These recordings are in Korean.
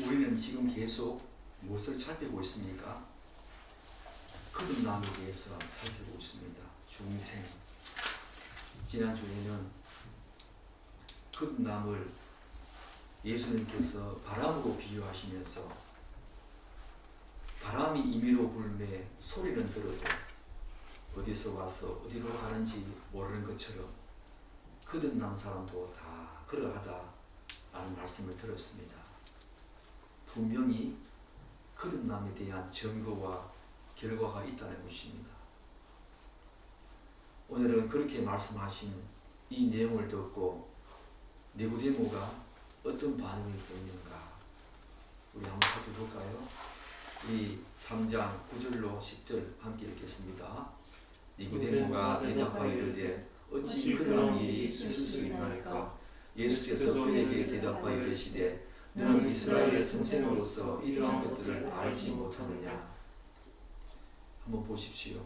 우리는 지금 계속 무엇을 살피고 있습니까? 거듭남에 대해서 살피고 있습니다. 중생. 지난주에는 거듭남을 예수님께서 바람으로 비유하시면서 바람이 임의로 불매 소리는 들어도 어디서 와서 어디로 가는지 모르는 것처럼 거듭난 사람도 다 그러하다 라는 말씀을 들었습니다. 분명히 거듭남에 대한 증거와 결과가 있다는 것입니다. 오늘은 그렇게 말씀하신 이 내용을 듣고 니고데모가 어떤 반응을 보이는가 우리 한번 살펴볼까요? 우리 3장 9절로 10절 함께 읽겠습니다. 니고데모가 대답하여 이르되 어찌 그러한 일이 있을 수 있나이까? 예수께서 그에게 대답하여 이르시되 너는 이스라엘의 선생으로서 이러한 것들을 알지 못하느냐? 한번 보십시오.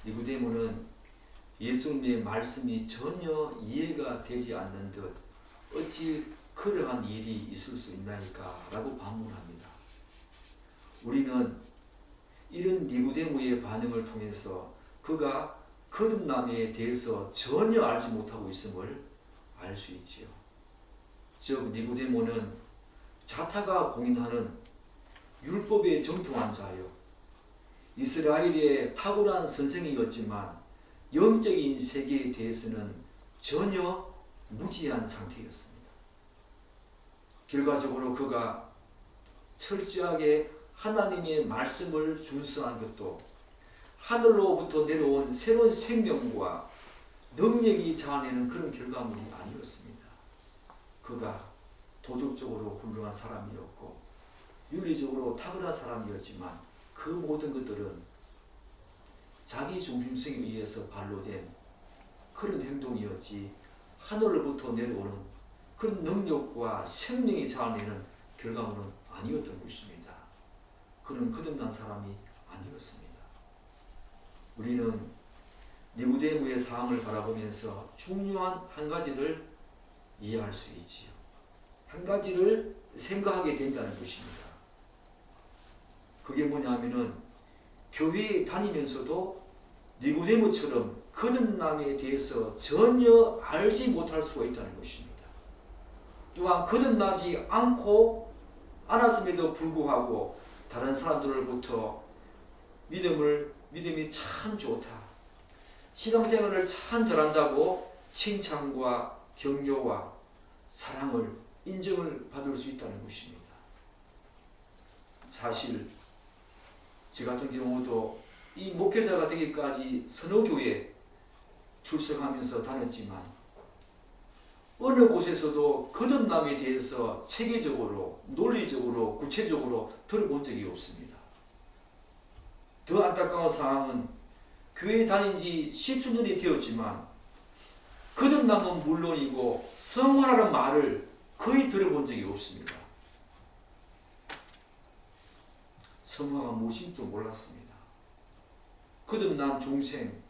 니고데모는 예수님의 말씀이 전혀 이해가 되지 않는 듯 어찌 그러한 일이 있을 수 있나이까? 라고 반문합니다. 우리는 이런 니고데모의 반응을 통해서 그가 거듭남에 대해서 전혀 알지 못하고 있음을 알 수 있지요. 즉 니고데모는 자타가 공인하는 율법에 정통한 자요, 이스라엘의 탁월한 선생이었지만 영적인 세계에 대해서는 전혀 무지한 상태였습니다. 결과적으로 그가 철저하게 하나님의 말씀을 준수한 것도 하늘로부터 내려온 새로운 생명과 능력이 자아내는 그런 결과물이 아니었습니다. 그가 도덕적으로 훌륭한 사람이었고 윤리적으로 탁월한 사람이었지만 그 모든 것들은 자기 중심성에 의해서 발로된 그런 행동이었지 하늘로부터 내려오는 그런 능력과 생명이 자아내는 결과물은 아니었던 것입니다. 그는 거듭난 사람이 아니었습니다. 우리는 니고데모의 상황을 바라보면서 중요한 한 가지를 이해할 수 있지요. 한 가지를 생각하게 된다는 것입니다. 그게 뭐냐면은 교회에 다니면서도 니고데모처럼 거듭남에 대해서 전혀 알지 못할 수가 있다는 것입니다. 또한 거듭나지 않았음에도 불구하고 다른 사람들로부터 믿음이 참 좋다, 신앙생활을 참 잘한다고 칭찬과 격려와 사랑을 인정을 받을 수 있다는 것입니다. 사실 저 같은 경우도 이 목회자가 되기까지 서너 교회 출석하면서 다녔지만 어느 곳에서도 거듭남에 대해서 체계적으로 논리적으로 구체적으로 들어본 적이 없습니다. 더 안타까운 상황은 교회에 다닌 지 10수년이 되었지만 거듭남은 물론이고 성화라는 말을 거의 들어본 적이 없습니다. 성화가 무엇인지도 몰랐습니다. 거듭남 중생,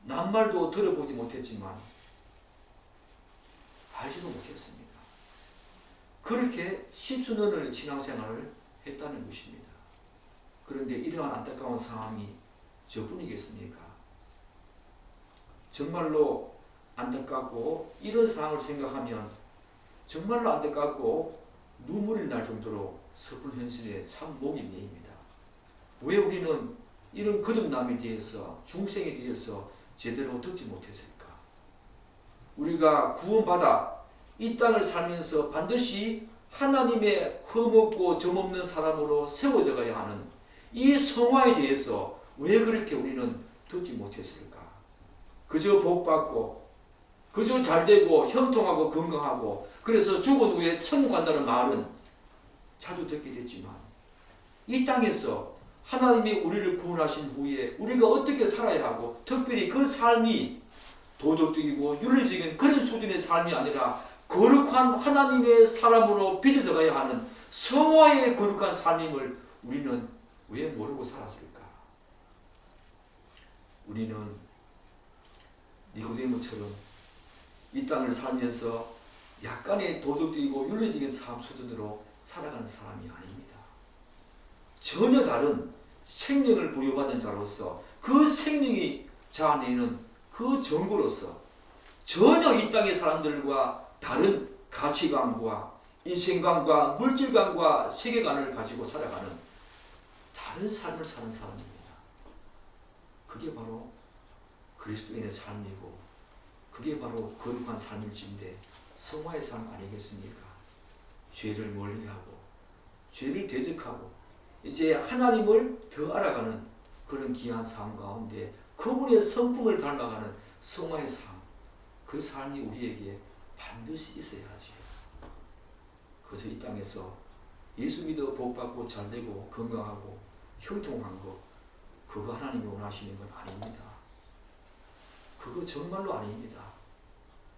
낱말도 들어보지 못했지만 알지도 못했습니다. 그렇게 10수년을 신앙생활을 했다는 것입니다. 그런데 이러한 안타까운 상황이 저뿐이겠습니까? 정말로 안타깝고 이런 상황을 생각하면 정말로 안타깝고 눈물이 날 정도로 슬픈 현실에 참 목이 메입니다. 왜 우리는 이런 거듭남에 대해서 중생에 대해서 제대로 듣지 못했을까? 우리가 구원받아 이 땅을 살면서 반드시 하나님의 흠없고 점없는 사람으로 세워져 가야 하는 이 성화에 대해서 왜 그렇게 우리는 듣지 못했을까? 그저 복받고 그저 잘되고 형통하고 건강하고 그래서 죽은 후에 천국 간다는 말은 자주 듣게 됐지만 이 땅에서 하나님이 우리를 구원하신 후에 우리가 어떻게 살아야 하고 특별히 그 삶이 도덕적이고 윤리적인 그런 수준의 삶이 아니라 거룩한 하나님의 사람으로 빚어져 가야 하는 성화의 거룩한 삶임을 우리는 왜 모르고 살았을까? 우리는 니고데모처럼 이 땅을 살면서 약간의 도덕적이고 윤리적인 삶 수준으로 살아가는 사람이 아닙니다. 전혀 다른 생명을 부여받은 자로서 그 생명이 자 안에 있는 그 정보로서 전혀 이 땅의 사람들과 다른 가치관과 인생관과 물질관과 세계관을 가지고 살아가는 다른 삶을 사는 사람입니다. 그게 바로 그리스도인의 삶이고 그게 바로 거룩한 삶일진데 성화의 삶 아니겠습니까? 죄를 멀리하고 죄를 대적하고 이제 하나님을 더 알아가는 그런 귀한 삶 가운데 그분의 성품을 닮아가는 성화의 삶, 그 삶이 우리에게 반드시 있어야 하지. 그래서 이 땅에서 예수 믿어 복받고 잘되고 건강하고 형통한 것, 그거 하나님이 원하시는 건 아닙니다. 그거 정말로 아닙니다.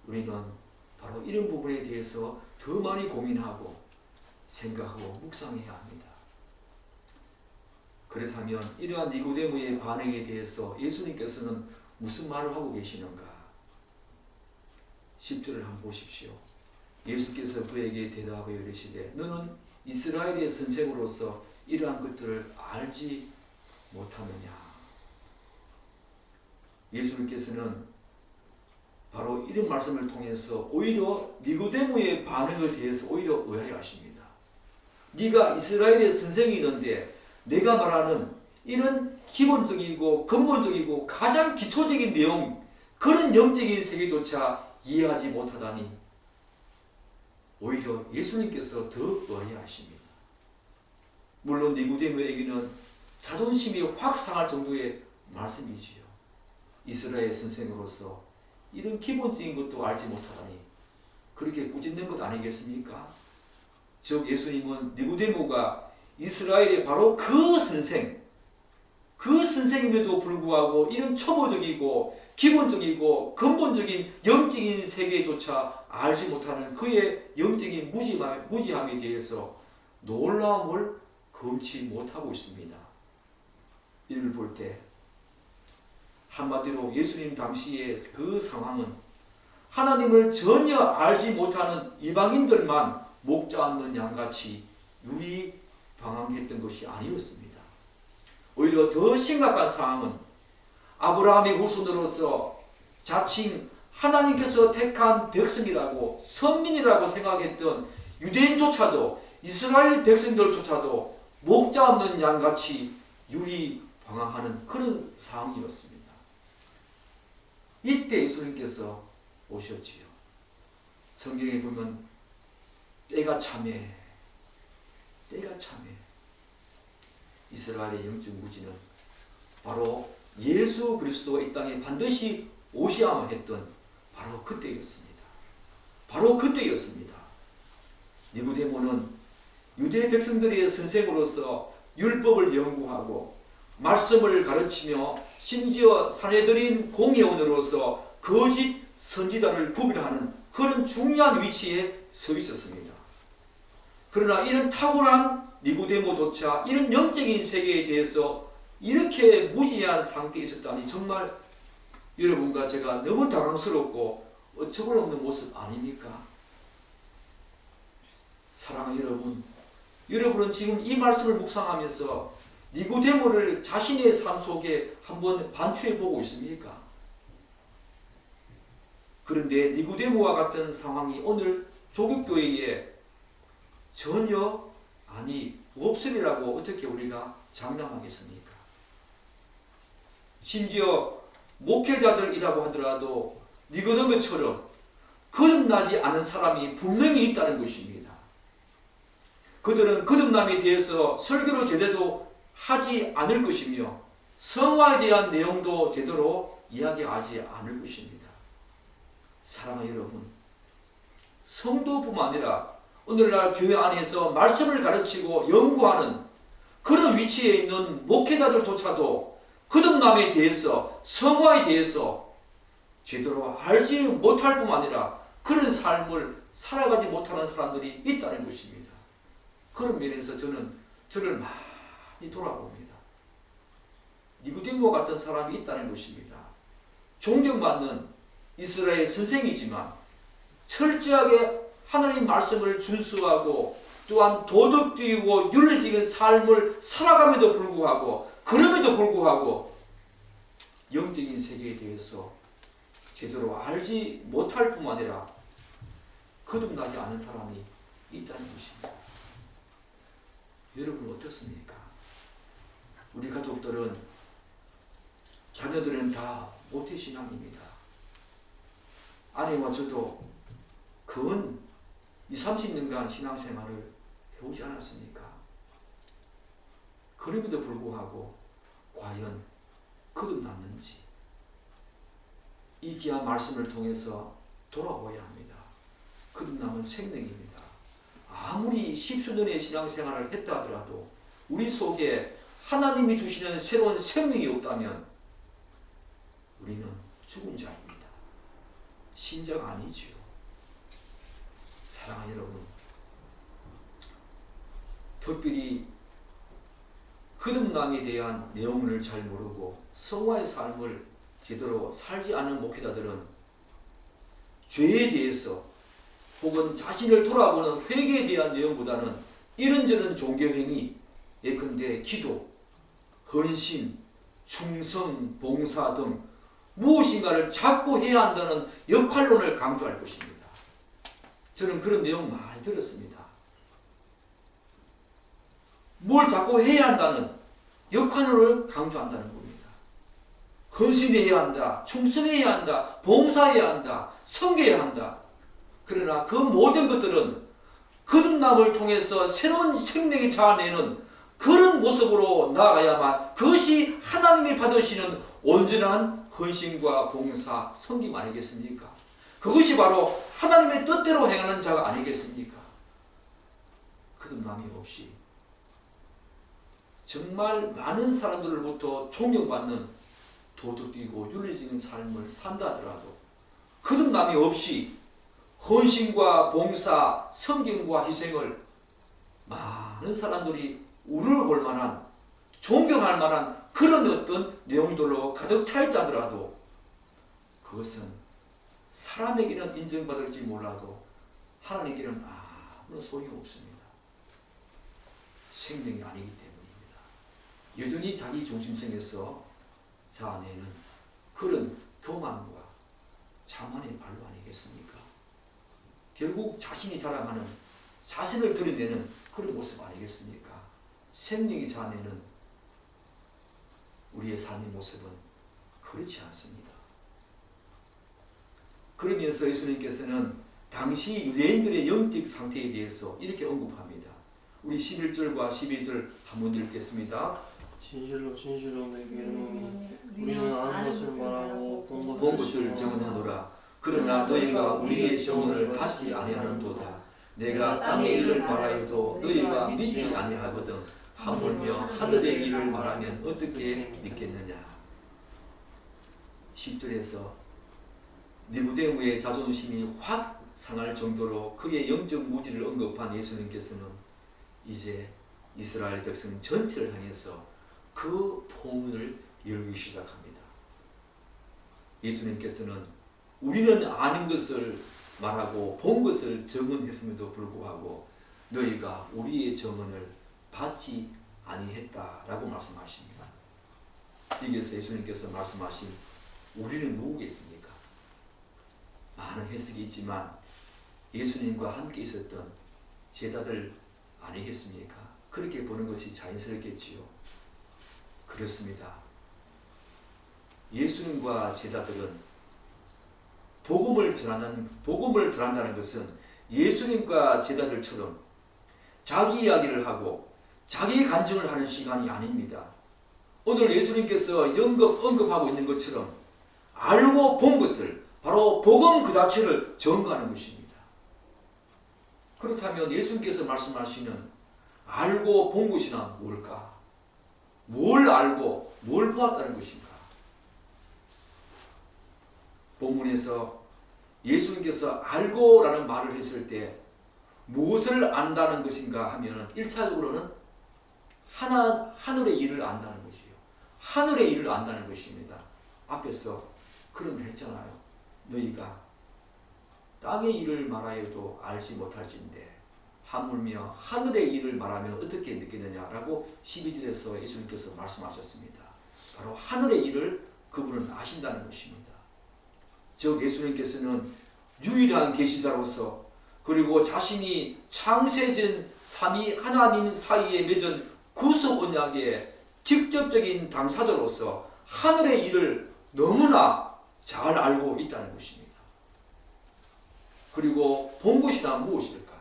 우리는 바로 이런 부분에 대해서 더 많이 고민하고 생각하고 묵상해야 합니다. 그렇다면 이러한 니고데모의 반응에 대해서 예수님께서는 무슨 말을 하고 계시는가? 10절을 한번 보십시오. 예수께서 그에게 대답하여 이르시되 너는 이스라엘의 선생으로서 이러한 것들을 알지 못하느냐? 예수님께서는 바로 이런 말씀을 통해서 오히려 니고데모의 반응에 대해서 오히려 의아해하십니다. 네가 이스라엘의 선생이 있는데 내가 말하는 이런 기본적이고 근본적이고 가장 기초적인 내용, 그런 영적인 세계조차 이해하지 못하다니 오히려 예수님께서 더 의아해하십니다. 물론 니고데모에게는 자존심이 확 상할 정도의 말씀이지요. 이스라엘 선생으로서 이런 기본적인 것도 알지 못하다니 그렇게 꾸짖는 것 아니겠습니까? 즉 예수님은 니고데모가 이스라엘의 바로 그 선생, 그 선생임에도 불구하고 이런 초보적이고 기본적이고 근본적인 영적인 세계조차 알지 못하는 그의 영적인 무지함에 대해서 놀라움을 금치 못하고 있습니다. 이를 볼 때 한마디로 예수님 당시의 그 상황은 하나님을 전혀 알지 못하는 이방인들만 목 잡는 양같이 유의방황했던 것이 아니었습니다. 오히려 더 심각한 상황은 아브라함의 후손으로서 자칭 하나님께서 택한 백성이라고 선민이라고 생각했던 유대인조차도 이스라엘 백성들조차도 목 잡는 양같이 유의방황하는 그런 상황이었습니다. 이때 예수님께서 오셨지요. 성경에 보면 때가 참해 이스라엘의 영적 무지는 바로 예수 그리스도가 이 땅에 반드시 오셔야만 했던 바로 그때였습니다. 바로 그때였습니다. 니고데모는 유대 백성들의 선생으로서 율법을 연구하고 말씀을 가르치며 심지어 산헤드린 공회원으로서 거짓 선지자를 구별하는 그런 중요한 위치에 서 있었습니다. 그러나 이런 탁월한 니고데모조차 이런 영적인 세계에 대해서 이렇게 무지한 상태에 있었다니 정말 여러분과 제가 너무 당황스럽고 어처구니없는 모습 아닙니까? 사랑하는 여러분, 여러분은 지금 이 말씀을 묵상하면서 니고데모를 자신의 삶 속에 한번 반추해 보고 있습니까? 그런데 니고데모와 같은 상황이 오늘 조국교회에 전혀 없으리라고 어떻게 우리가 장담하겠습니까? 심지어 목회자들이라고 하더라도 니고데모처럼 거듭나지 않은 사람이 분명히 있다는 것입니다. 그들은 거듭남에 대해서 설교를 제대로 하지 않을 것이며 성화에 대한 내용도 제대로 이야기하지 않을 것입니다. 사랑하는 여러분, 성도뿐만 아니라 오늘날 교회 안에서 말씀을 가르치고 연구하는 그런 위치에 있는 목회자들조차도 거듭남에 대해서 성화에 대해서 제대로 알지 못할 뿐만 아니라 그런 삶을 살아가지 못하는 사람들이 있다는 것입니다. 그런 면에서 저를 많이 돌아봅니다. 니고데모 같은 사람이 있다는 것입니다. 존경받는 이스라엘 선생이지만 철저하게 하나님 말씀을 준수하고 또한 도덕적이고 윤리적인 삶을 살아감에도 불구하고 그럼에도 불구하고 영적인 세계에 대해서 제대로 알지 못할 뿐만 아니라 거듭나지 않은 사람이 있다는 것입니다. 여러분 어떻습니까? 우리 가족들은 자녀들은 다 모태신앙입니다. 아내와 저도 근 20, 30년간 신앙생활을 해오지 않았습니까? 그럼에도 불구하고 과연 거듭났는지 이 귀한 말씀을 통해서 돌아보아야 합니다. 거듭남은 생명입니다. 아무리 십수년의 신앙생활을 했다 하더라도 우리 속에 하나님이 주시는 새로운 생명이 없다면 우리는 죽은 자입니다. 신자가 아니지요. 사랑하는 여러분, 특별히 거듭남에 대한 내용을 잘 모르고 성화의 삶을 제대로 살지 않은 목회자들은 죄에 대해서 혹은 자신을 돌아보는 회개에 대한 내용보다는 이런저런 종교행위, 예컨대 기도, 헌신, 충성, 봉사 등 무엇인가를 자꾸 해야 한다는 역할론을 강조할 것입니다. 저는 그런 내용 많이 들었습니다. 뭘 자꾸 해야 한다는 역할론을 강조한다는 겁니다. 헌신해야 한다, 충성해야 한다, 봉사해야 한다, 섬겨야 한다. 그러나 그 모든 것들은 거듭남을 통해서 새로운 생명이 자아내는 그런 모습으로 나아가야만 그것이 하나님이 받으시는 온전한 헌신과 봉사, 섬김 아니겠습니까? 그것이 바로 하나님의 뜻대로 행하는 자가 아니겠습니까? 거듭남이 없이 정말 많은 사람들로부터 존경받는 도덕이고 윤리적인 삶을 산다 하더라도 거듭남이 없이 헌신과 봉사, 섬김과 희생을 많은 사람들이 우러볼 만한, 존경할 만한 그런 어떤 내용들로 가득 차 있다 하더라도 그것은 사람에게는 인정받을지 몰라도 하나님께는 아무런 소용이 없습니다. 생명이 아니기 때문입니다. 여전히 자기 중심성에서 자아내는 그런 교만과 자만의 발로 아니겠습니까? 결국 자신이 자랑하는, 자신을 드러내는 그런 모습 아니겠습니까? 생명이 자아내는 우리의 삶의 모습은 그렇지 않습니다. 그러면서 예수님께서는 당시 유대인들의 영적 상태에 대해서 이렇게 언급합니다. 우리 11절과 12절 한번 읽겠습니다. 진실로 진실로 내게 이르노니 우리는 아는 것을 말하고 본 것을 증언하노라. 그러나 너희가 우리의 증언을 받지 아니하는도다. 내가 땅의 일을 말하여도 너희가 믿지 아니하거든 하물며 하늘의 일을 말하면 어떻게 믿겠느냐. 10절에서 니고데모의 자존심이 확 상할 정도로 그의 영적 무지를 언급한 예수님께서는 이제 이스라엘 백성 전체를 향해서 그 포문을 열기 시작합니다. 예수님께서는 우리는 아는 것을 말하고 본 것을 증언했음에도 불구하고 너희가 우리의 증언을 받지 아니했다라고 말씀하십니다. 여기서 예수님께서 말씀하신 우리는 누구겠습니까? 많은 해석이 있지만 예수님과 함께 있었던 제자들 아니겠습니까? 그렇게 보는 것이 자연스럽겠지요. 그렇습니다. 예수님과 제자들은 복음을 전한다는 것은 예수님과 제자들처럼 자기 이야기를 하고 자기 간증을 하는 시간이 아닙니다. 오늘 예수님께서 언급하고 있는 것처럼 알고 본 것을 바로 복음 그 자체를 전가하는 것입니다. 그렇다면 예수님께서 말씀하시는 알고 본 것이나 뭘까? 뭘 알고 뭘 보았다는 것인가? 본문에서 예수님께서 알고라는 말을 했을 때 무엇을 안다는 것인가 하면 1차적으로는 하늘의 일을 안다는 것이에요. 하늘의 일을 안다는 것입니다. 앞에서 그런 말 했잖아요. 너희가 땅의 일을 말하여도 알지 못할진대 하물며 하늘의 일을 말하면 어떻게 느끼느냐라고 12절에서 예수님께서 말씀하셨습니다. 바로 하늘의 일을 그분은 아신다는 것입니다. 즉 예수님께서는 유일한 계시자로서 그리고 자신이 창세전 삼위 하나님 사이에 맺은 구속 언약의 직접적인 당사자로서 하늘의 일을 너무나 잘 알고 있다는 것입니다. 그리고 본 것이나 무엇일까?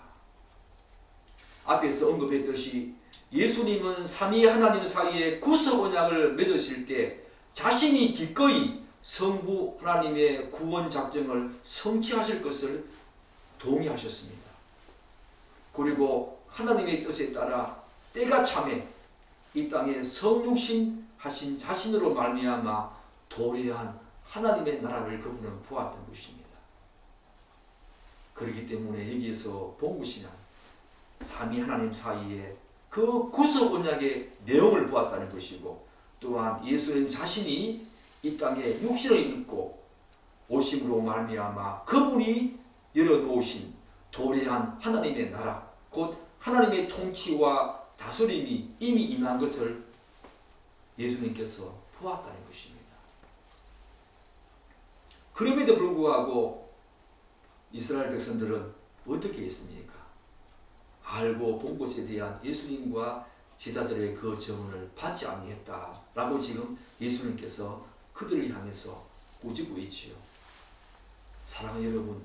앞에서 언급했듯이 예수님은 삼위 하나님 사이에 구속 언약을 맺으실 때 자신이 기꺼이 성부 하나님의 구원 작정을 성취하실 것을 동의하셨습니다. 그리고 하나님의 뜻에 따라 때가 참에 이 땅에 성육신 하신 자신으로 말미암아 도래한 하나님의 나라를 그분은 보았던 것입니다. 그렇기 때문에 여기에서 본 것이나 삼위 하나님 사이에 그 구속 언약의 내용을 보았다는 것이고 또한 예수님 자신이 이 땅에 육신을 입고 오심으로 말미암아 그분이 열어놓으신 도래한 하나님의 나라 곧 하나님의 통치와 다스림이 이미 임한 것을 예수님께서 보았다는 것입니다. 그럼에도 불구하고 이스라엘 백성들은 어떻게 했습니까? 알고 본 것에 대한 예수님과 제자들의 그 증언을 받지 아니했다라고 지금 예수님께서 그들을 향해서 꾸짖고 있지요. 사랑하는 여러분,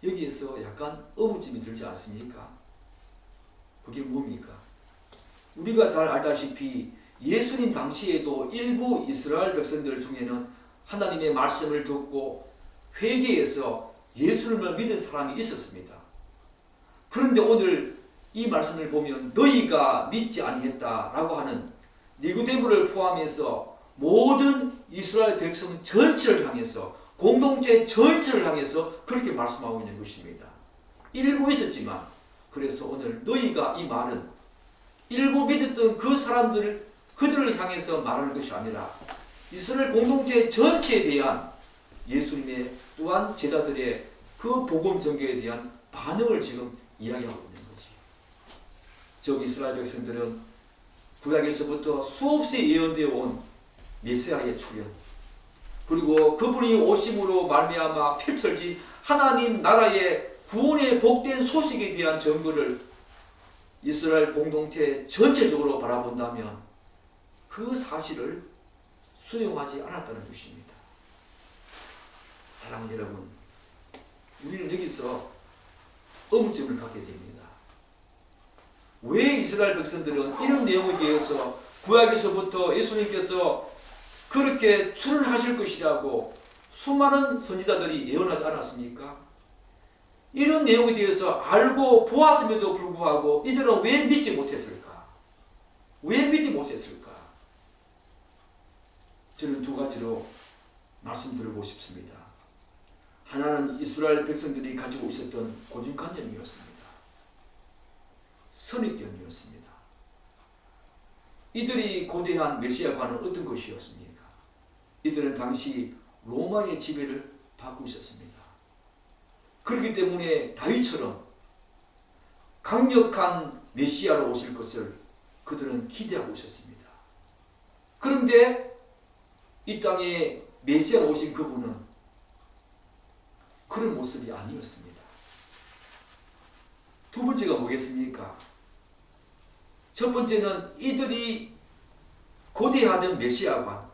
여기에서 약간 의문점이 들지 않습니까? 그게 뭡니까? 우리가 잘 알다시피 예수님 당시에도 일부 이스라엘 백성들 중에는 하나님의 말씀을 듣고 회개해서 예수님을 믿은 사람이 있었습니다. 그런데 오늘 이 말씀을 보면 너희가 믿지 아니했다라고 하는 니고데모를 포함해서 모든 이스라엘 백성 전체를 향해서 공동체 전체를 향해서 그렇게 말씀하고 있는 것입니다. 일부 있었지만 그래서 오늘 너희가 이 말은 일부 믿었던 그 사람들을 그들을 향해서 말하는 것이 아니라 이스라엘 공동체 전체에 대한 예수님의 또한 제자들의 그 복음 전개에 대한 반응을 지금 이야기하고 있는 거지. 즉 이스라엘 백성들은 구약에서부터 수없이 예언되어 온 메시아의 출현 그리고 그분이 오심으로 말미암아 펼쳐진 하나님 나라의 구원의 복된 소식에 대한 증거를 이스라엘 공동체 전체적으로 바라본다면 그 사실을 수용하지 않았다는 것입니다. 사랑하는 여러분, 우리는 여기서 의문점을 갖게 됩니다. 왜 이스라엘 백성들은 이런 내용에 대해서 구약에서부터 예수님께서 그렇게 출현하실 것이라고 수많은 선지자들이 예언하지 않았습니까? 이런 내용에 대해서 알고 보았음에도 불구하고 이들은 왜 믿지 못했을까? 왜 믿지 못했을까? 저는 두 가지로 말씀드리고 싶습니다. 하나는 이스라엘 백성들이 가지고 있었던 고정관념이었습니다. 선입견이었습니다. 이들이 고대한 메시아관은 어떤 것이었습니까? 이들은 당시 로마의 지배를 받고 있었습니다. 그렇기 때문에 다윗처럼 강력한 메시아로 오실 것을 그들은 기대하고 있었습니다. 그런데 이 땅에 메시아로 오신 그분은 그런 모습이 아니었습니다. 두 번째가 뭐겠습니까? 첫 번째는 이들이 고대하던 메시아관,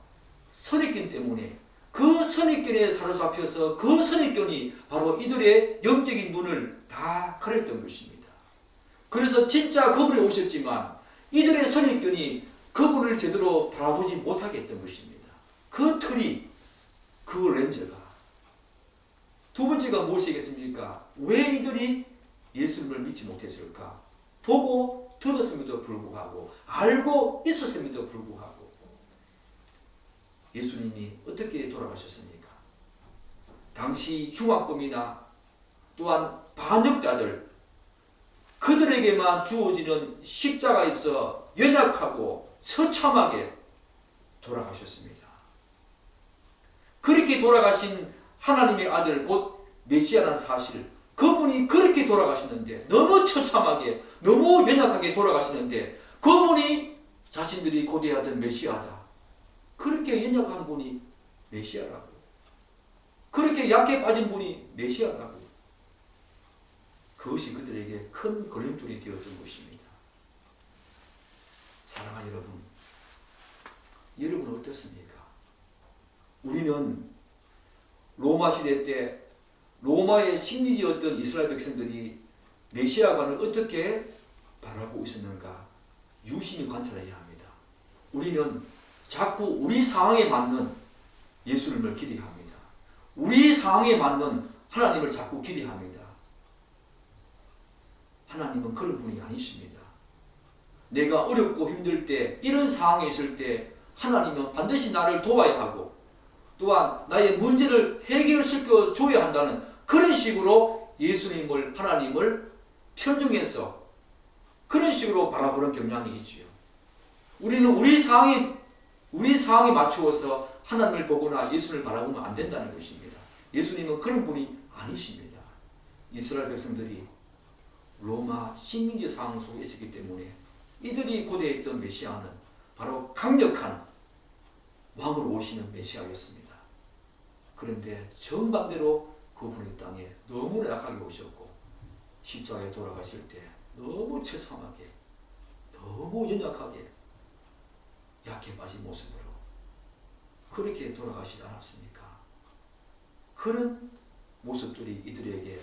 선입견 때문에 그 선입견에 사로잡혀서 그 선입견이 바로 이들의 영적인 눈을 다 가렸던 것입니다. 그래서 진짜 그분이 오셨지만 이들의 선입견이 그분을 제대로 바라보지 못하게 했던 것입니다. 그 틀이, 그 렌즈가. 두 번째가 무엇이겠습니까? 왜 이들이 예수님을 믿지 못했을까? 보고 들었음에도 불구하고 알고 있었음에도 불구하고 예수님이 어떻게 돌아가셨습니까? 당시 흉악범이나 또한 반역자들 그들에게만 주어지는 십자가에서 연약하고 처참하게 돌아가셨습니다. 그렇게 돌아가신 하나님의 아들 곧 메시아라는 사실, 그분이 그렇게 돌아가시는데, 너무 처참하게, 너무 연약하게 돌아가시는데, 그분이 자신들이 고대하던 메시아다. 그렇게 연약한 분이 메시아라고. 그렇게 약해 빠진 분이 메시아라고. 그것이 그들에게 큰 걸림돌이 되었던 것입니다. 사랑하는 여러분, 여러분은 어떻습니까? 우리는 로마 시대 때 로마의 식민지였던 이스라엘 백성들이 메시아관을 어떻게 바라보고 있었는가 유심히 관찰해야 합니다. 우리는 자꾸 우리 상황에 맞는 예수님을 기대합니다. 우리 상황에 맞는 하나님을 자꾸 기대합니다. 하나님은 그런 분이 아니십니다. 내가 어렵고 힘들 때, 이런 상황에 있을 때 하나님은 반드시 나를 도와야 하고, 또한 나의 문제를 해결시켜 줘야 한다는 그런 식으로 예수님을, 하나님을 편중해서 그런 식으로 바라보는 경향이 있지요. 우리는 우리 상황에 맞추어서 하나님을 보거나 예수님을 바라보면 안 된다는 것입니다. 예수님은 그런 분이 아니십니다. 이스라엘 백성들이 로마 식민지 상황 속에 있었기 때문에 이들이 고대했던 메시아는 바로 강력한 왕으로 오시는 메시아였습니다. 그런데 정반대로 그분이 땅에 너무 약하게 오셨고 십자가에 돌아가실 때 너무 처참하게, 너무 연약하게, 약해 빠진 모습으로 그렇게 돌아가시지 않았습니까? 그런 모습들이 이들에게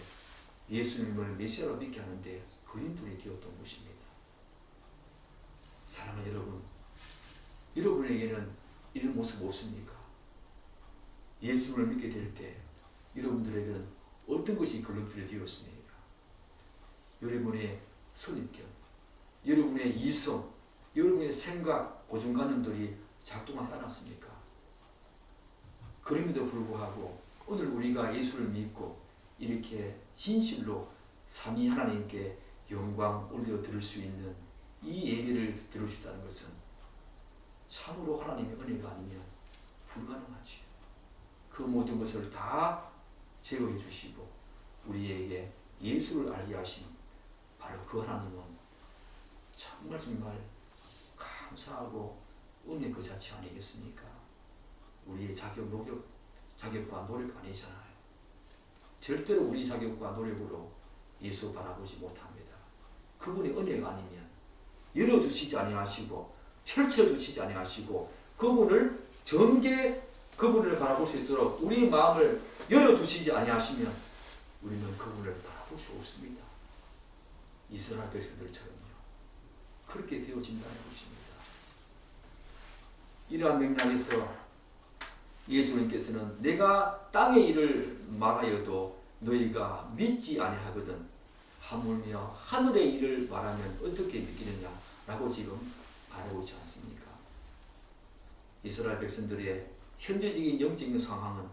예수님을 메시아로 믿게 하는데 걸림돌이 되었던 것입니다. 사랑하는 여러분, 여러분에게는 이런 모습 없습니까? 예수님을 믿게 될 때 여러분들에게는 어떤 것이 걸림돌이 되었습니까? 여러분의 선입견, 여러분의 이성, 여러분의 생각, 고정관념들이 작동하지 않았습니까? 그럼에도 불구하고 오늘 우리가 예수를 믿고 이렇게 진실로 삼위 하나님께 영광 올려 드릴 수 있는 이 예배를 드리시다는 것은 참으로 하나님의 은혜가 아니면 불가능하지. 그 모든 것을 다 제거해 주시고 우리에게 예수를 알게 하신 바로 그 하나님은 정말 감사하고 은혜 그 자체 아니겠습니까? 우리의 자격과 노력 아니잖아요. 절대로 우리 자격과 노력으로 예수 바라보지 못합니다. 그분의 은혜가 아니면 열어주시지 아니하시고 펼쳐주시지 아니하시고 그분을 정계 그분을 바라볼 수 있도록 우리 마음을 열어주시지 아니하시면 우리는 그분을 바라볼 수 없습니다. 이스라엘 백성들처럼요. 그렇게 되어진다는 것입니다. 이러한 맥락에서 예수님께서는 내가 땅의 일을 말하여도 너희가 믿지 아니하거든 하물며 하늘의 일을 말하면 어떻게 믿기느냐라고 지금 말하고 있지 않습니까? 이스라엘 백성들의 현재적인 영적인 상황은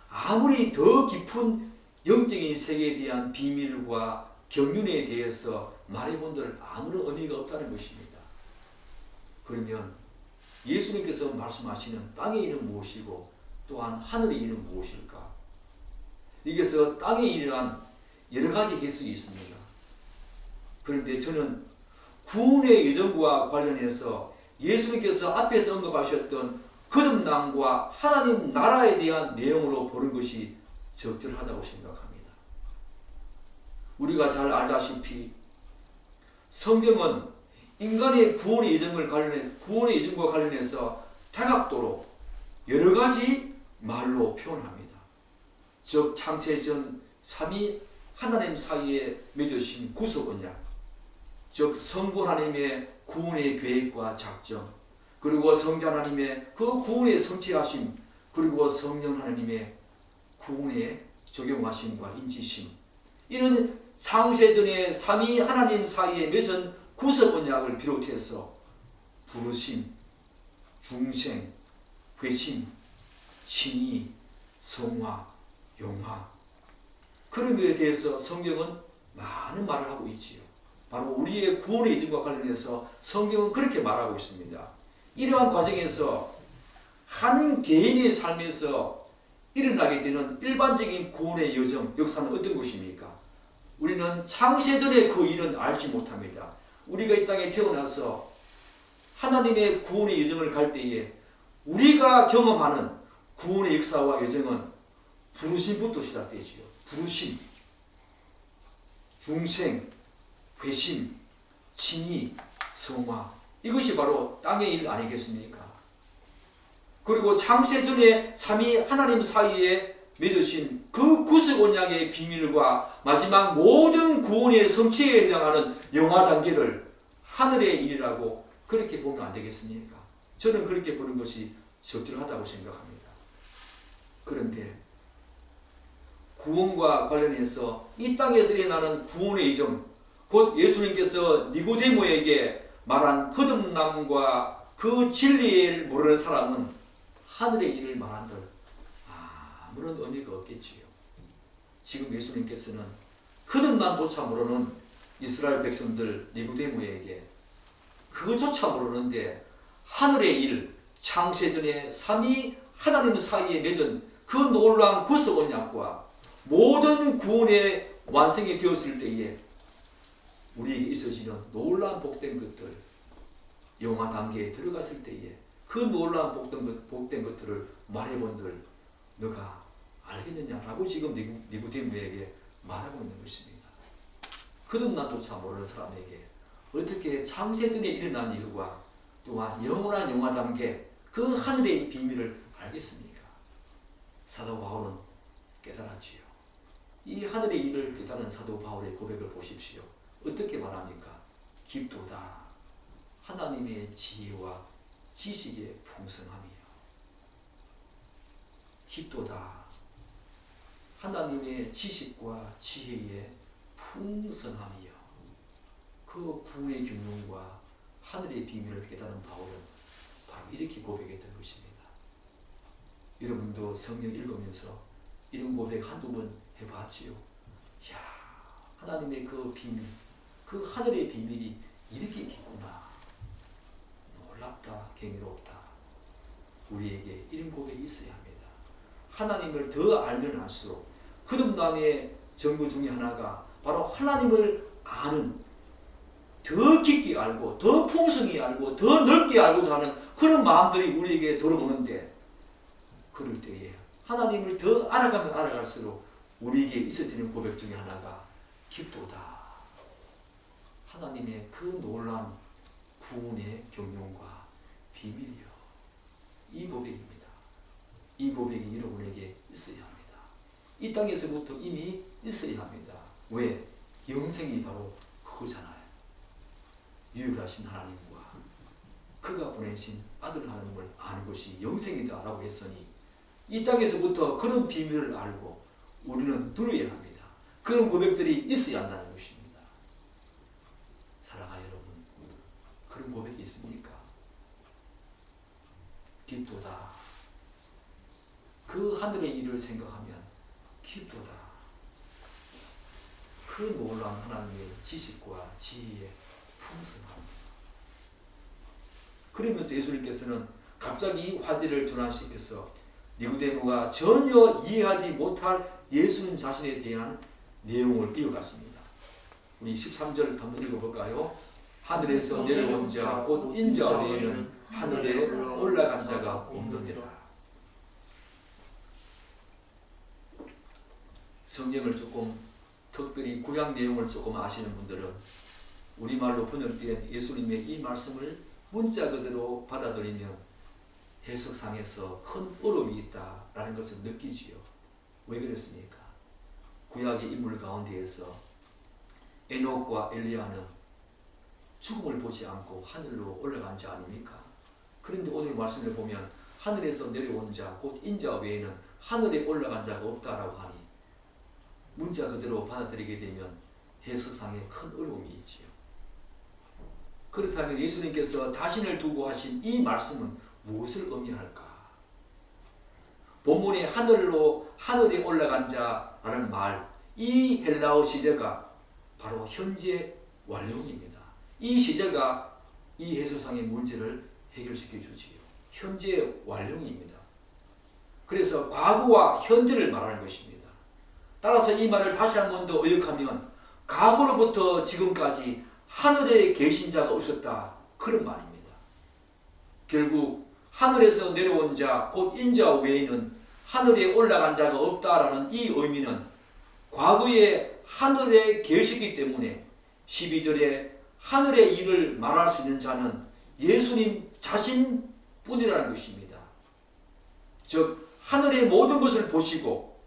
아무리 더 깊은 영적인 세계에 대한 비밀과 경륜에 대해서 말해본들 아무런 의미가 없다는 것입니다. 그러면 예수님께서 말씀하시는 땅의 일은 무엇이고 또한 하늘의 일은 무엇일까? 여기서 땅의 일이란 여러 가지 해석이 있습니다. 그런데 저는 구원의 여정과 관련해서 예수님께서 앞에서 언급하셨던 거듭남과 하나님 나라에 대한 내용으로 보는 것이 적절하다고 생각합니다. 우리가 잘 알다시피 성경은 인간의 구원의 여정과 관련해서 다각도로 여러 가지 말로 표현합니다. 즉 창세 전 삼위 하나님 사이에 맺어진 구속 언약, 즉 성부 하나님의 구원의 계획과 작정, 그리고 성자 하나님의 그 구원의 성취하심, 그리고 성령 하나님의 구원의 적용하심과 인지심, 이런 창세전의 삼위 하나님 사이에 맺은 구속 언약을 비롯해서 부르심, 중생, 회심, 칭의, 성화, 용화, 그런 것에 대해서 성경은 많은 말을 하고 있지요. 바로 우리의 구원의 이전과 관련해서 성경은 그렇게 말하고 있습니다. 이러한 과정에서 한 개인의 삶에서 일어나게 되는 일반적인 구원의 역사는 어떤 것입니까? 우리는 창세전에 그 일은 알지 못합니다. 우리가 이 땅에 태어나서 하나님의 구원의 여정을 갈 때에 우리가 경험하는 구원의 역사와 여정은 부르심부터 시작되지요. 부르심, 중생, 회심, 칭의, 성화, 이것이 바로 땅의 일 아니겠습니까? 그리고 창세전에 삼위 하나님 사이에 맺으신 그 구속 언약의 비밀과 마지막 모든 구원의 성취에 해당하는 영화 단계를 하늘의 일이라고 그렇게 보면 안 되겠습니까? 저는 그렇게 보는 것이 적절하다고 생각합니다. 그런데 구원과 관련해서 이 땅에서 일어나는 구원의 이정, 곧 예수님께서 니고데모에게 말한 거듭남과 그 진리를 모르는 사람은 하늘의 일을 말한들 아무런 의미가 없겠지요. 지금 예수님께서는 거듭남조차 모르는 이스라엘 백성들 니고데모에게 그것조차 모르는데 하늘의 일, 창세전에 삼위 하나님 사이에 맺은 그 놀라운 구속 언약과 모든 구원의 완성이 되었을 때에 우리에게 있어지는 놀라운 복된 것들, 영화 단계에 들어갔을 때에 그 놀라운 복된 것들을 말해본들 너가 알겠느냐라고 지금 니고데모에게 말하고 있는 것입니다. 거듭남조차 모르는 사람에게 어떻게 창세전에 일어난 일과 또한 영원한 영화 단계 그 하늘의 비밀을 알겠습니까? 사도 바울은 깨달았지요. 이 하늘의 일을 깨달은 사도 바울의 고백을 보십시오. 어떻게 말합니까? 깊도다 하나님의 지혜와 지식의 풍성함이요. 깊도다 하나님의 지식과 지혜의 풍성함이요. 그 구원의 경륜과 하늘의 비밀을 깨달은 바울은 바로 이렇게 고백했던 것입니다. 여러분도 성경 읽으면서 이런 고백 한두 번 해봤지요? 이야, 하나님의 그 비밀, 그 하늘의 비밀이 이렇게 깊구나. 놀랍다, 경이롭다. 우리에게 이런 고백이 있어야 합니다. 하나님을 더 알면 알수록 거듭남의 전부 중에 하나가 바로 하나님을 아는, 더 깊게 알고 더 풍성히 알고 더 넓게 알고자 하는 그런 마음들이 우리에게 들어오는데, 그럴 때에 하나님을 더 알아가면 알아갈수록 우리에게 있어지는 고백 중에 하나가 깊도다 하나님의 그 놀라운 구원의 경륜과 비밀이요. 이 고백입니다. 이 고백이 여러분에게 있어야 합니다. 이 땅에서부터 이미 있어야 합니다. 왜? 영생이 바로 그거잖아요. 유일하신 하나님과 그가 보내신 아들 하나님을 아는 것이 영생이다 라고 했으니 이 땅에서부터 그런 비밀을 알고 우리는 누려야 합니다. 그런 고백들이 있어야 한다는 것입니다. 사랑하는 여러분, 그런 고백이 있습니까? 깊도다. 그 하늘의 일을 생각하면 깊도다. 그 놀라운 하나님의 지식과 지혜의 풍성함. 그러면서 예수님께서는 갑자기 화제를 전환시켜서 니고데모가 전혀 이해하지 못할 예수님 자신에 대한 내용을 이어갔습니다. 우리 13절 한번 읽어볼까요? 하늘에서 내려온 자 곧 인자 외에는 하늘에 올라간 자가 없느니라. 성경을 조금 특별히 구약 내용을 조금 아시는 분들은 우리말로 번역된 예수님의 이 말씀을 문자 그대로 받아들이면 해석상에서 큰 어려움이 있다라는 것을 느끼지요. 왜 그랬습니까? 구약의 인물 가운데에서 에녹과 엘리야는 죽음을 보지 않고 하늘로 올라간 자 아닙니까? 그런데 오늘 말씀을 보면 하늘에서 내려온 자 곧 인자 외에는 하늘에 올라간 자가 없다라고 하니 문자 그대로 받아들이게 되면 해석상에 큰 어려움이 있지요. 그렇다면 예수님께서 자신을 두고 하신 이 말씀은 무엇을 의미할까? 본문에 하늘에 올라간 자라는 말, 이 헬라어 시제가 바로 현재 완료입니다. 이 시제가 이 해석상의 문제를 해결시켜 주지요. 현재 완료입니다. 그래서 과거와 현재를 말하는 것입니다. 따라서 이 말을 다시 한 번 더 의역하면 과거로부터 지금까지 하늘에 계신 자가 없었다, 그런 말입니다. 결국 하늘에서 내려온 자, 곧 인자 외에는 하늘에 올라간 자가 없다라는 이 의미는 과거에 하늘에 계시기 때문에 12절에 하늘의 일을 말할 수 있는 자는 예수님 자신뿐이라는 것입니다. 즉 하늘의 모든 것을 보시고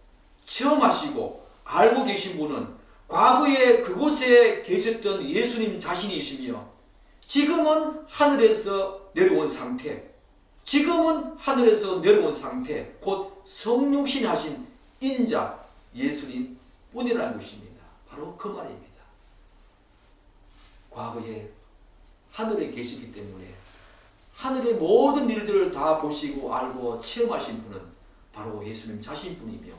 체험하시고 알고 계신 분은 과거에 그곳에 계셨던 예수님 자신이시며 지금은 하늘에서 내려온 상태, 지금은 하늘에서 내려온 상태, 곧 성육신 하신 인자 예수님 뿐이라는 것입니다. 바로 그 말입니다. 과거에 하늘에 계시기 때문에 하늘의 모든 일들을 다 보시고 알고 체험하신 분은 바로 예수님 자신뿐이며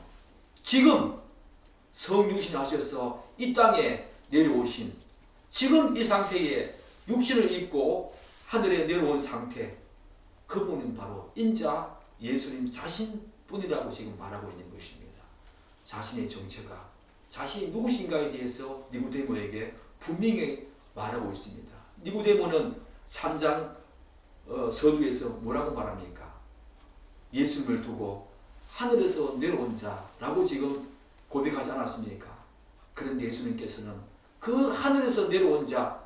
지금 성육신 하셔서 이 땅에 내려오신 지금 이 상태에 육신을 입고 하늘에 내려온 상태, 그분은 바로 인자 예수님 자신뿐이라고 지금 말하고 있는 것입니다. 자신의 정체가 자신이 누구신가에 대해서 니고데모에게 분명히 말하고 있습니다. 니고데모는 3장 서두에서 뭐라고 말합니까? 예수님을 두고 하늘에서 내려온 자라고 지금 고백하지 않았습니까? 그런데 예수님께서는 그 하늘에서 내려온 자,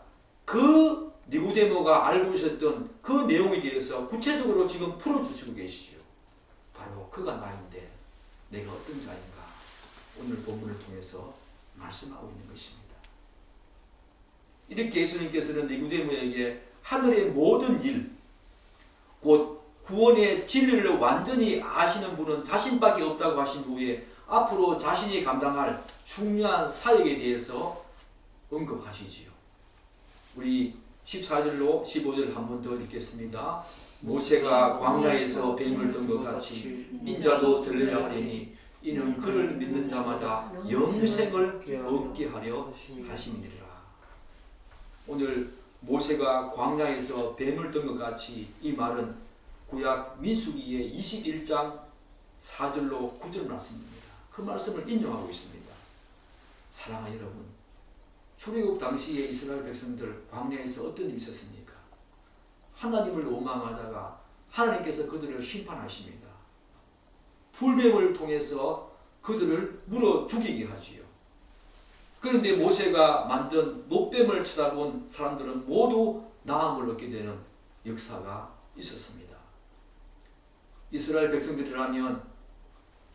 그 니고데모가 알고 있었던 그 내용에 대해서 구체적으로 지금 풀어주시고 계시죠. 바로 그가 나인데 내가 어떤 자인가 오늘 본문을 통해서 말씀하고 있는 것입니다. 이렇게 예수님께서는 니고데모에게 하늘의 모든 일, 곧 구원의 진리를 완전히 아시는 분은 자신밖에 없다고 하신 후에 앞으로 자신이 감당할 중요한 사역에 대해서 언급하시지요. 우리 14절로 15절 한 번 더 읽겠습니다. 모세가 광야에서 뱀을 든 것 같이 인자도 들려야 하리니 이는 그를 믿는 자마다 영생을 얻게 하려 하심이니라. 오늘 모세가 광야에서 뱀을 든 것 같이, 이 말은 구약 민수기의 21장 4절로 9절 말씀입니다. 그 말씀을 인용하고 있습니다. 사랑하는 여러분, 출애굽 당시에 이스라엘 백성들 광야에서 어떤 일이 있었습니까? 하나님을 원망하다가 하나님께서 그들을 심판하십니다. 불뱀을 통해서 그들을 물어 죽이게 하지요. 그런데 모세가 만든 놋뱀을 쳐다본 사람들은 모두 나음을 얻게 되는 역사가 있었습니다. 이스라엘 백성들이라면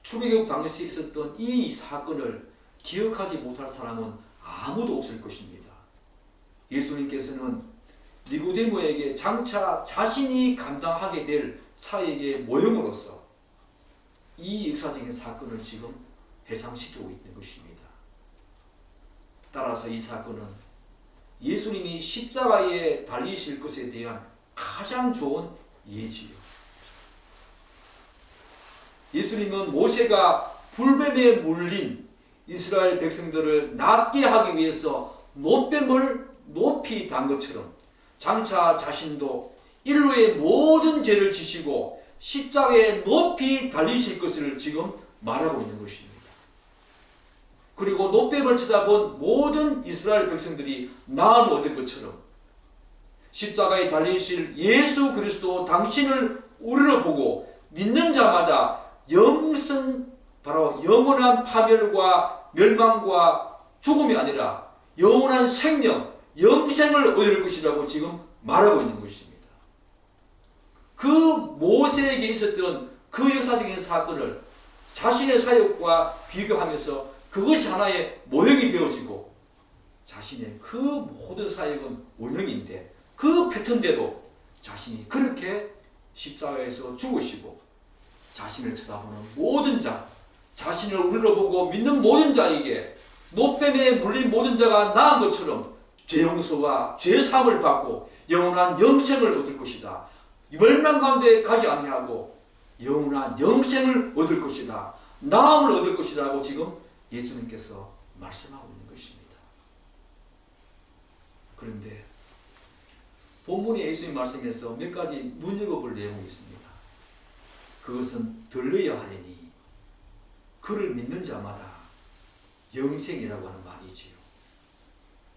출애굽 당시에 있었던 이 사건을 기억하지 못할 사람은 아무도 없을 것입니다. 예수님께서는 니고데모에게 장차 자신이 감당하게 될 사역의 모형으로서 이 역사적인 사건을 지금 회상시키고 있는 것입니다. 따라서 이 사건은 예수님이 십자가에 달리실 것에 대한 가장 좋은 예지요. 예수님은 모세가 불뱀에 물린 이스라엘 백성들을 낫게 하기 위해서 놋뱀을 높이 단 것처럼 장차 자신도 인류의 모든 죄를 지시고 십자가에 높이 달리실 것을 지금 말하고 있는 것입니다. 그리고 놋뱀을 쳐다본 모든 이스라엘 백성들이 나음을 얻은 것처럼 십자가에 달리실 예수 그리스도 당신을 우러러 보고 믿는 자마다 영생, 바로 영원한 파멸과 멸망과 죽음이 아니라 영원한 생명, 영생을 얻을 것이라고 지금 말하고 있는 것입니다. 그 모세에게 있었던 그 역사적인 사건을 자신의 사역과 비교하면서 그것이 하나의 모형이 되어지고 자신의 그 모든 사역은 원형인데 그 패턴대로 자신이 그렇게 십자가에서 죽으시고 자신을 쳐다보는 모든 자, 자신을 우러러보고 믿는 모든 자에게 놋뱀에 물린 모든 자가 나은 것처럼 죄 용서와 죄 사함을 받고 영원한 영생을 얻을 것이다. 멸망 가운데 가지 아니하고 영원한 영생을 얻을 것이다. 나음을 얻을 것이라고 지금 예수님께서 말씀하고 있는 것입니다. 그런데 본문의 예수님 말씀에서 몇 가지 눈여겨볼 내용이 있습니다. 그것은 들려야 하리니 그를 믿는 자마다 영생이라고 하는 말이지요.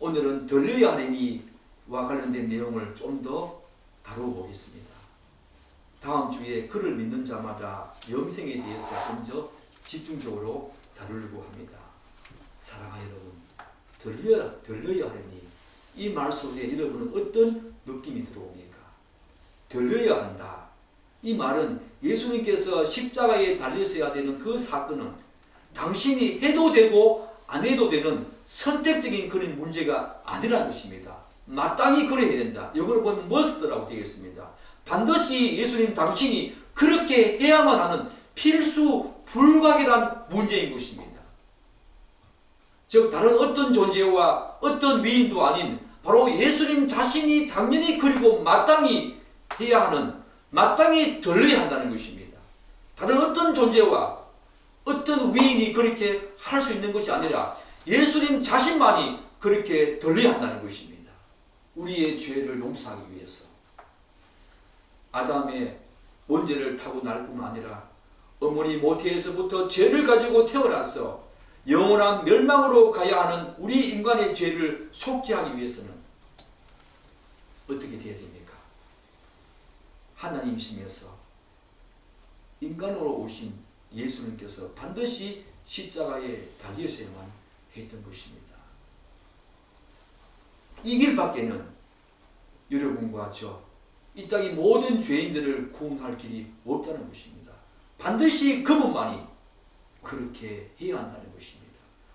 오늘은 들려야 하리니와 관련된 내용을 좀 더 다루어 보겠습니다. 다음 주에 그를 믿는 자마다 영생에 대해서 좀 더 집중적으로 다루려고 합니다. 사랑하는 여러분, 들려야 하리니 이 말 속에 여러분은 어떤 느낌이 들어옵니까? 들려야 한다. 이 말은 예수님께서 십자가에 달리셔야 되는 그 사건은 당신이 해도 되고 안 해도 되는 선택적인 그런 문제가 아니라는 것입니다. 마땅히 그래야 된다. 영어로 보면 must라고 되겠습니다. 반드시 예수님 당신이 그렇게 해야만 하는 필수 불가결한 문제인 것입니다. 즉 다른 어떤 존재와 어떤 위인도 아닌 바로 예수님 자신이 당연히 그리고 마땅히 해야 하는, 마땅히 들려야 한다는 것입니다. 다른 어떤 존재와 어떤 위인이 그렇게 할 수 있는 것이 아니라 예수님 자신만이 그렇게 들려야 한다는 것입니다. 우리의 죄를 용서하기 위해서 아담의 원죄를 타고 날 뿐만 아니라 어머니 모태에서부터 죄를 가지고 태어나서 영원한 멸망으로 가야 하는 우리 인간의 죄를 속죄하기 위해서는 어떻게 되어야 됩니까? 하나님이시면서 인간으로 오신 예수님께서 반드시 십자가에 달리셔야만 했던 것입니다. 이 길밖에는 여러분과 저, 이 땅의 모든 죄인들을 구원할 길이 없다는 것입니다. 반드시 그분만이 그렇게 해야 한다는 것입니다.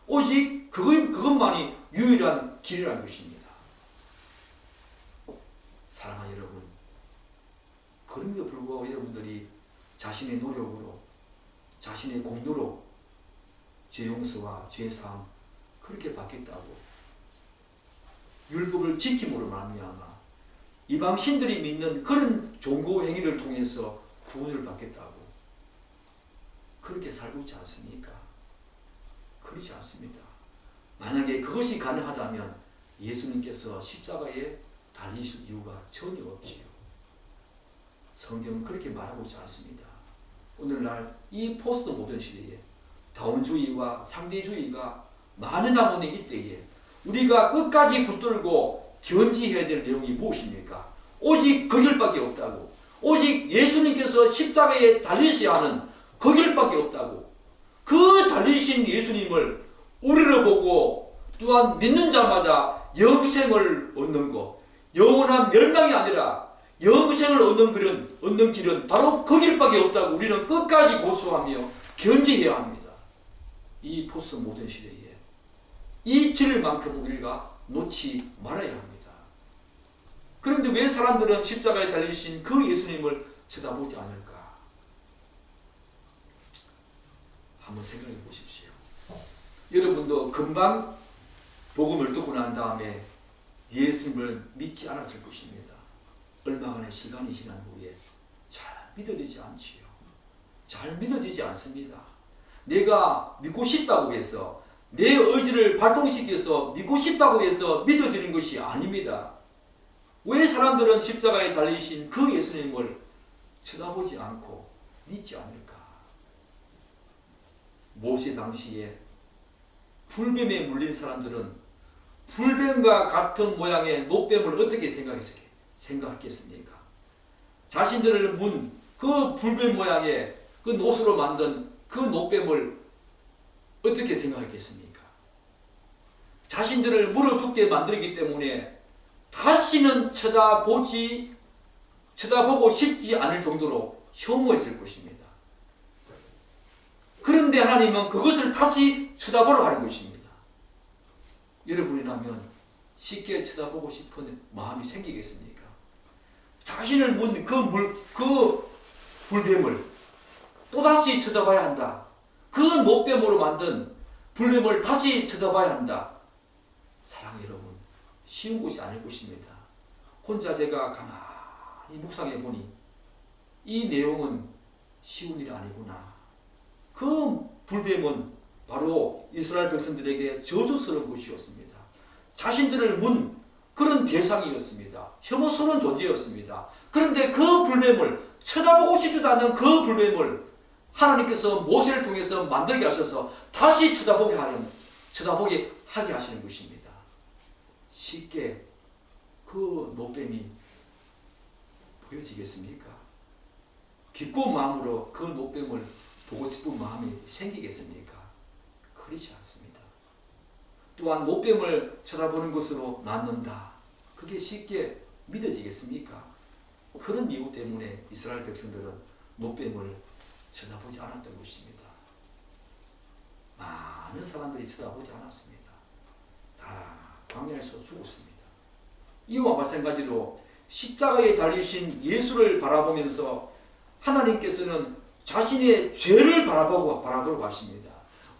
오직 그것만이 유일한 길이라는 것입니다. 사랑하는 여러분, 그럼에도 불구하고 여러분들이 자신의 노력으로, 자신의 공로로 죄 용서와 죄 사함 그렇게 받겠다고 율법을 지킴으로 말미암아 이방 신들이 믿는 그런 종교 행위를 통해서 구원을 받겠다고 그렇게 살고 있지 않습니까? 그렇지 않습니다. 만약에 그것이 가능하다면 예수님께서 십자가에 달리실 이유가 전혀 없지요. 성경은 그렇게 말하고 있지 않습니다. 오늘날 이 포스트 모던 시대에 다원주의와 상대주의가 만연하는 이때에 우리가 끝까지 붙들고 견지해야 될 내용이 무엇입니까? 오직 그 길밖에 없다고. 오직 예수님께서 십자가에 달리셔야 하는 그 길밖에 없다고. 그 달리신 예수님을 우리를 보고 또한 믿는 자마다 영생을 얻는 것, 영원한 멸망이 아니라 영생을 얻는 길은 바로 그 길밖에 없다고 우리는 끝까지 고수하며 견지해야 합니다. 이 포스트 모던 시대에 이 진리만큼 우리가 놓지 말아야 합니다. 그런데 왜 사람들은 십자가에 달리신 그 예수님을 쳐다보지 않을까? 한번 생각해 보십시오. 여러분도 금방 복음을 듣고 난 다음에 예수님을 믿지 않았을 것입니다. 얼마간의 시간이 지난 후에 잘 믿어지지 않지요. 잘 믿어지지 않습니다. 내가 믿고 싶다고 해서 내 의지를 발동시켜서 믿고 싶다고 해서 믿어지는 것이 아닙니다. 왜 사람들은 십자가에 달리신 그 예수님을 쳐다보지 않고 믿지 않을까? 모세 당시에 불뱀에 물린 사람들은 불뱀과 같은 모양의 노뱀을 어떻게 생각했겠습니까? 자신들을 문 그 불뱀 모양의 그 노수로 만든 그 노뱀을 어떻게 생각했겠습니까? 자신들을 물어 죽게 만들기 때문에 다시는 쳐다보고 싶지 않을 정도로 혐오했을 것입니다. 그런데 하나님은 그것을 다시 쳐다보러 하는 것입니다. 여러분이라면 쉽게 쳐다보고 싶은 마음이 생기겠습니까? 자신을 문 그 불뱀을 또다시 쳐다봐야 한다. 그 노뱀으로 만든 불뱀을 다시 쳐다봐야 한다. 사랑하는 여러분, 쉬운 것이 아닐 것입니다. 혼자 제가 가만히 묵상해 보니 이 내용은 쉬운 일이 아니구나. 그 불뱀은 바로 이스라엘 백성들에게 저주스러운 것이었습니다. 자신들을 문 그런 대상이었습니다. 혐오스러운 존재였습니다. 그런데 그 불뱀을, 쳐다보고 싶지도 않는 그 불뱀을 하나님께서 모세를 통해서 만들게 하셔서 다시 쳐다보게 하게 하시는 것입니다. 쉽게 그 노뱀이 보여지겠습니까? 기꺼운 마음으로 그 노뱀을 보고 싶은 마음이 생기겠습니까? 그렇지 않습니다. 또한 노뱀을 쳐다보는 것으로 낫는다. 그게 쉽게 믿어지겠습니까? 그런 이유 때문에 이스라엘 백성들은 노뱀을 쳐다보지 않았던 것입니다. 많은 사람들이 쳐다보지 않았습니다. 다 광야에서 죽었습니다. 이와 마찬가지로 십자가에 달리신 예수를 바라보면서 하나님께서는 자신의 죄를 바라보고 가십니다.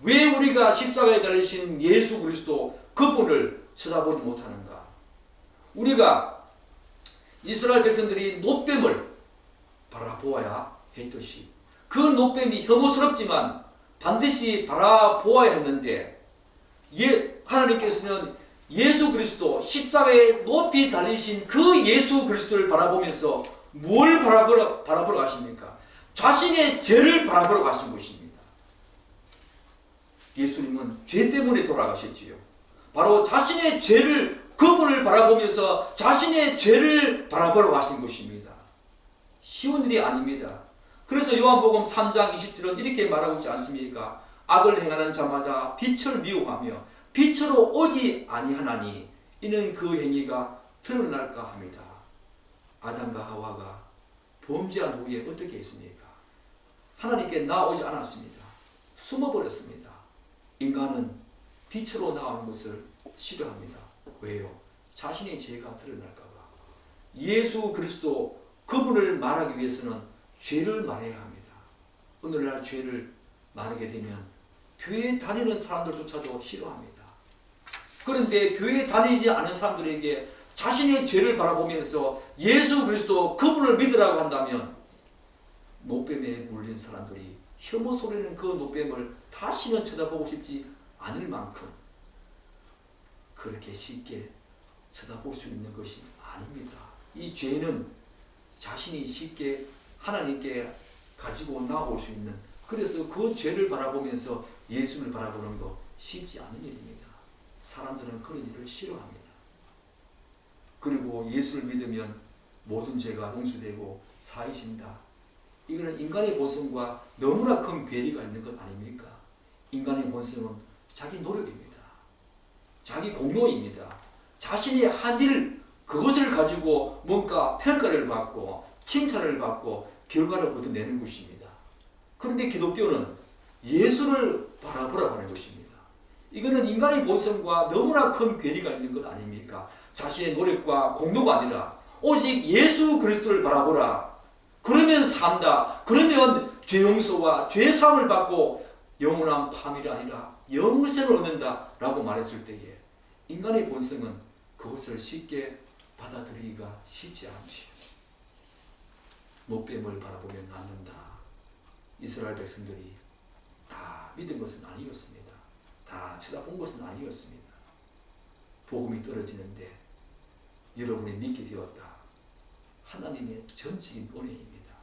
왜 우리가 십자가에 달리신 예수 그리스도 그분을 쳐다보지 못하는가? 우리가 이스라엘 백성들이 노뱀을 바라보아야 했듯이 그 노뱀이 혐오스럽지만 반드시 바라보아야 했는데 하나님께서는 예수 그리스도 십자가에 높이 달리신 그 예수 그리스도를 바라보면서 뭘 바라보러 가십니까? 자신의 죄를 바라보러 가신 것입니다. 예수님은 죄 때문에 돌아가셨지요. 바로 자신의 죄를 그분을 바라보면서 자신의 죄를 바라보러 가신 것입니다. 쉬운 일이 아닙니다. 그래서 요한복음 3장 20절은 이렇게 말하고 있지 않습니까? 악을 행하는 자마다 빛을 미워하며 빛으로 오지 아니하나니 이는 그 행위가 드러날까 합니다. 아담과 하와가 범죄한 후에 어떻게 했습니까? 하나님께 나오지 않았습니다. 숨어버렸습니다. 인간은 빛으로 나오는 것을 싫어합니다. 왜요? 자신의 죄가 드러날까 봐. 예수 그리스도 그분을 말하기 위해서는 죄를 말해야 합니다. 오늘날 죄를 말하게 되면 교회에 다니는 사람들조차도 싫어합니다. 그런데 교회에 다니지 않은 사람들에게 자신의 죄를 바라보면서 예수 그리스도 그분을 믿으라고 한다면 노뱀에 물린 사람들이 혐오 소리는 그 노뱀을 다시는 쳐다보고 싶지 않을 만큼 그렇게 쉽게 쳐다볼 수 있는 것이 아닙니다. 이 죄는 자신이 쉽게 하나님께 가지고 나올 수 있는, 그래서 그 죄를 바라보면서 예수를 바라보는 거 쉽지 않은 일입니다. 사람들은 그런 일을 싫어합니다. 그리고 예수를 믿으면 모든 죄가 용서되고 사해진다. 이거는 인간의 본성과 너무나 큰 괴리가 있는 것 아닙니까? 인간의 본성은 자기 노력입니다. 자기 공로입니다. 자신이 한 일, 그것을 가지고 뭔가 평가를 받고 칭찬을 받고 결과를 얻어내는 것입니다. 그런데 기독교는 예수를 바라보라고 하는 것입니다. 이거는 인간의 본성과 너무나 큰 괴리가 있는 것 아닙니까? 자신의 노력과 공로가 아니라 오직 예수 그리스도를 바라보라. 그러면 산다. 그러면 죄 용서와 죄 사함을 받고 영원한 파멸이 아니라 영생을 얻는다 라고 말했을 때에 인간의 본성은 그것을 쉽게 받아들이기가 쉽지 않지요. 노뱀을 바라보면 낫는다. 이스라엘 백성들이 다 믿은 것은 아니었습니다. 다 쳐다본 것은 아니었습니다. 복음이 떨어지는데 여러분이 믿게 되었다. 하나님의 전적인 은혜입니다.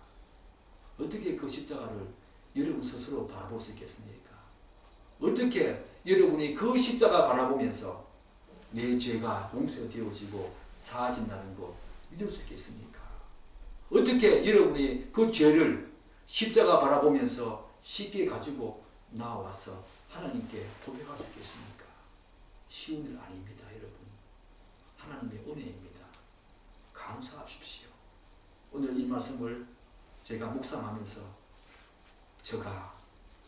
어떻게 그 십자가를 여러분 스스로 바라볼 수 있겠습니까? 어떻게 여러분이 그 십자가 바라보면서 내 죄가 용서되어지고 사해진다는 거 믿을 수 있겠습니까? 어떻게 여러분이 그 죄를 십자가 바라보면서 쉽게 가지고 나와서 하나님께 고백할 수 있겠습니까? 쉬운 일 아닙니다, 여러분. 하나님의 은혜입니다. 감사하십시오. 오늘 이 말씀을 제가 묵상하면서 제가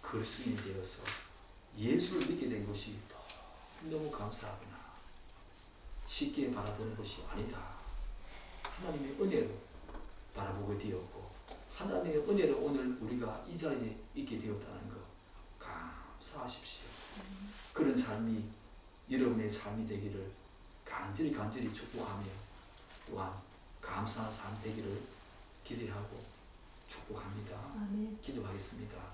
그리스도인이 되어서 예수를 믿게 된 것이 너무 감사하구나. 쉽게 바라보는 것이 아니다. 하나님의 은혜로 바라보게 되었고 하나님의 은혜로 오늘 우리가 이 자리에 있게 되었다는 것 감사하십시오. 그런 삶이 여러분의 삶이 되기를 간절히 축복하며 또한 감사한 삶 되기를 기대하고 축복합니다. 아멘. 기도하겠습니다.